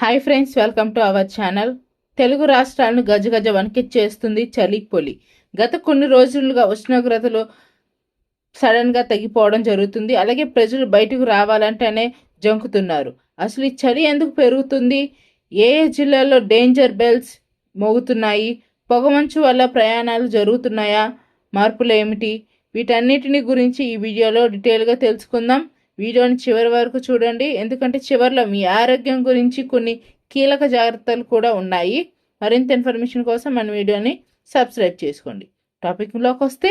Hi friends, welcome to our channel. Telugu రాష్ట్రాలను గజగజ వణికిచ్చేస్తుంది చలి పొలి. గత కొన్ని రోజులుగా ఉష్ణోగ్రతలు సడన్గా తగ్గిపోవడం జరుగుతుంది. అలాగే ప్రజలు బయటకు రావాలంటేనే జంకుతున్నారు. అసలు ఈ చలి ఎందుకు పెరుగుతుంది? ఏ జిల్లాల్లో డేంజర్ బెల్స్ మోగుతున్నాయి? పొగమంచు వల్ల ప్రయాణాలు జరుగుతున్నాయా? మార్పులు ఏమిటి? వీటన్నిటిని గురించి ఈ వీడియోలో డీటెయిల్గా తెలుసుకుందాం. వీడియోని చివరి వరకు చూడండి, ఎందుకంటే చివరిలో మీ ఆరోగ్యం గురించి కొన్ని కీలక జాగ్రత్తలు కూడా ఉన్నాయి. మరింత ఇన్ఫర్మేషన్ కోసం మన వీడియోని సబ్స్క్రైబ్ చేసుకోండి. టాపిక్లోకి వస్తే,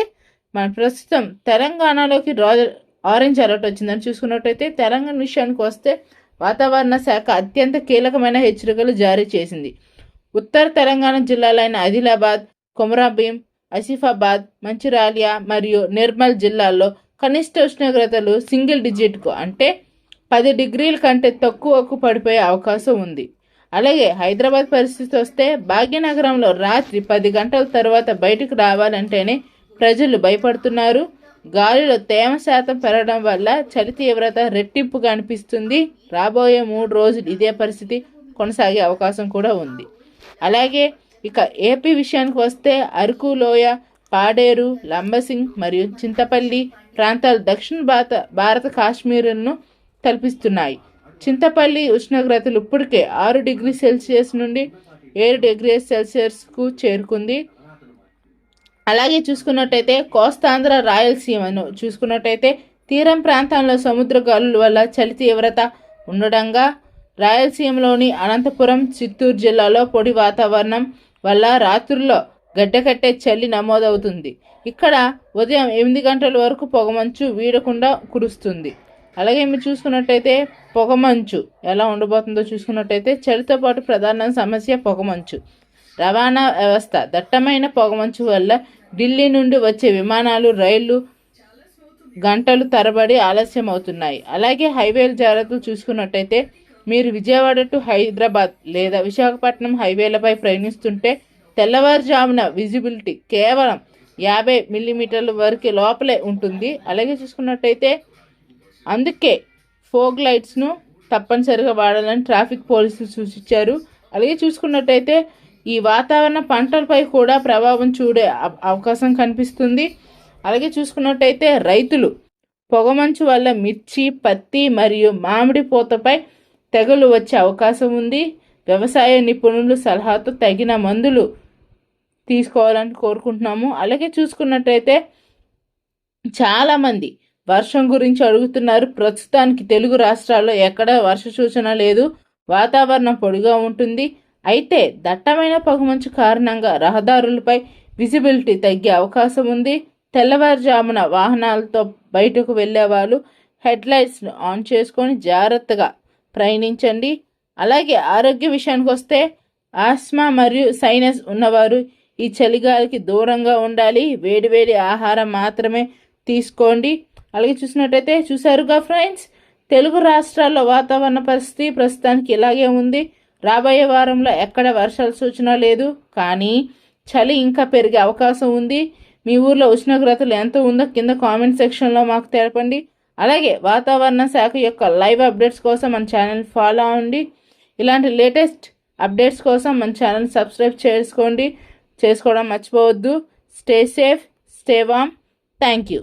మన ప్రస్తుతం తెలంగాణలోకి ఆరెంజ్ అలర్ట్ వచ్చిందని చూసుకున్నట్టయితే, తెలంగాణ విషయానికి వస్తే వాతావరణ శాఖ అత్యంత కీలకమైన హెచ్చరికలు జారీ చేసింది. ఉత్తర తెలంగాణ జిల్లాలైన ఆదిలాబాద్, కొమరంభీం, ఆసిఫాబాద్, మంచిర్యాల మరియు నిర్మల్ జిల్లాల్లో కనిష్ట ఉష్ణోగ్రతలు సింగిల్ డిజిట్కు అంటే 10 డిగ్రీల కంటే తక్కువకు పడిపోయే అవకాశం ఉంది. అలాగే హైదరాబాద్ పరిస్థితి వస్తే, భాగ్యనగరంలో రాత్రి 10 గంటల తర్వాత బయటకు రావాలంటేనే ప్రజలు భయపడుతున్నారు. గాలిలో తేమ శాతం పెరగడం వల్ల చలి తీవ్రత రెట్టింపుగా అనిపిస్తుంది. రాబోయే 3 రోజులు ఇదే పరిస్థితి కొనసాగే అవకాశం కూడా ఉంది. అలాగే ఇక ఏపీ విషయానికి వస్తే, అరకు లోయ, పాడేరు, లంబసింగ్ మరియు చింతపల్లి ప్రాంతాలు దక్షిణ భారత కాశ్మీర్ను తలపిస్తున్నాయి. చింతపల్లి ఉష్ణోగ్రతలు ఇప్పటికే 6 డిగ్రీ సెల్సియస్ నుండి 7 డిగ్రీ సెల్సియస్కు చేరుకుంది. అలాగే చూసుకున్నట్టయితే కోస్తాంధ్ర, రాయలసీమను చూసుకున్నట్టయితే తీరం ప్రాంతంలో సముద్ర గాలుల వల్ల చలి తీవ్రత ఉండడంగా, రాయలసీమలోని అనంతపురం, చిత్తూరు జిల్లాలో పొడి వాతావరణం వల్ల రాత్రుల్లో గడ్డకట్టే చలి నమోదవుతుంది. ఇక్కడ ఉదయం 8 గంటల వరకు పొగమంచు వీడకుండా కురుస్తుంది. అలాగే మీరు చూసుకున్నట్టయితే పొగమంచు ఎలా ఉండబోతుందో చూసుకున్నట్టయితే, చలితో పాటు ప్రధాన సమస్య పొగమంచు. రవాణా వ్యవస్థ దట్టమైన పొగమంచు వల్ల ఢిల్లీ నుండి వచ్చే విమానాలు, రైళ్లు గంటలు తరబడి ఆలస్యం అవుతున్నాయి. అలాగే హైవేల జాగ్రత్తలు చూసుకున్నట్టయితే, మీరు విజయవాడ టు హైదరాబాద్ లేదా విశాఖపట్నం హైవేలపై ప్రయాణిస్తుంటే తెల్లవారుజామున విజిబిలిటీ కేవలం 50 మిల్లీమీటర్ల వరకు లోపలే ఉంటుంది. అలాగే చూసుకున్నట్టయితే అందుకే ఫోగ్ లైట్స్ను తప్పనిసరిగా వాడాలని ట్రాఫిక్ పోలీసులు సూచించారు. అలాగే చూసుకున్నట్టయితే ఈ వాతావరణ పంటలపై కూడా ప్రభావం చూడే అవకాశం కనిపిస్తుంది. అలాగే చూసుకున్నట్టయితే రైతులు పొగమంచు వల్ల మిర్చి, పత్తి మరియు మామిడి పూతపై తెగులు వచ్చే అవకాశం ఉంది. వ్యవసాయ నిపుణులు సలహాతో తగిన మందులు తీసుకోవాలని కోరుకుంటున్నాము. అలాగే చూసుకున్నట్టయితే చాలామంది వర్షం గురించి అడుగుతున్నారు. ప్రస్తుతానికి తెలుగు రాష్ట్రాల్లో ఎక్కడ వర్ష సూచన లేదు. వాతావరణం పొడిగా ఉంటుంది. అయితే దట్టమైన పొగమంచు కారణంగా రహదారులపై విజిబిలిటీ తగ్గే అవకాశం ఉంది. తెల్లవారుజామున వాహనాలతో బయటకు వెళ్ళే వాళ్ళు హెడ్లైట్స్ను ఆన్ చేసుకొని జాగ్రత్తగా ప్రయాణించండి. అలాగే ఆరోగ్య విషయానికి వస్తే, ఆస్మా మరియు సైనస్ ఉన్నవారు ఈ చలిగాలికి దూరంగా ఉండాలి. వేడివేడి ఆహారం మాత్రమే తీసుకోండి. అలాగే చూసినట్టయితే చూసారుగా ఫ్రెండ్స్, తెలుగు రాష్ట్రాల్లో వాతావరణ పరిస్థితి ప్రస్తుతానికి ఇలాగే ఉంది. రాబోయే వారంలో ఎక్కడ వర్షాల సూచన లేదు, కానీ చలి ఇంకా పెరిగే అవకాశం ఉంది. మీ ఊర్లో ఉష్ణోగ్రతలు ఎంత ఉందో కింద కామెంట్ సెక్షన్లో మాకు తెలపండి. అలాగే వాతావరణ శాఖ యొక్క లైవ్ అప్డేట్స్ కోసం మన ఛానల్ ఫాలో అవ్వండి. ఇలాంటి లేటెస్ట్ అప్డేట్స్ కోసం మన ఛానల్ సబ్స్క్రైబ్ చేసుకోవడం మర్చిపోవద్దు. Stay safe, stay warm. Thank you.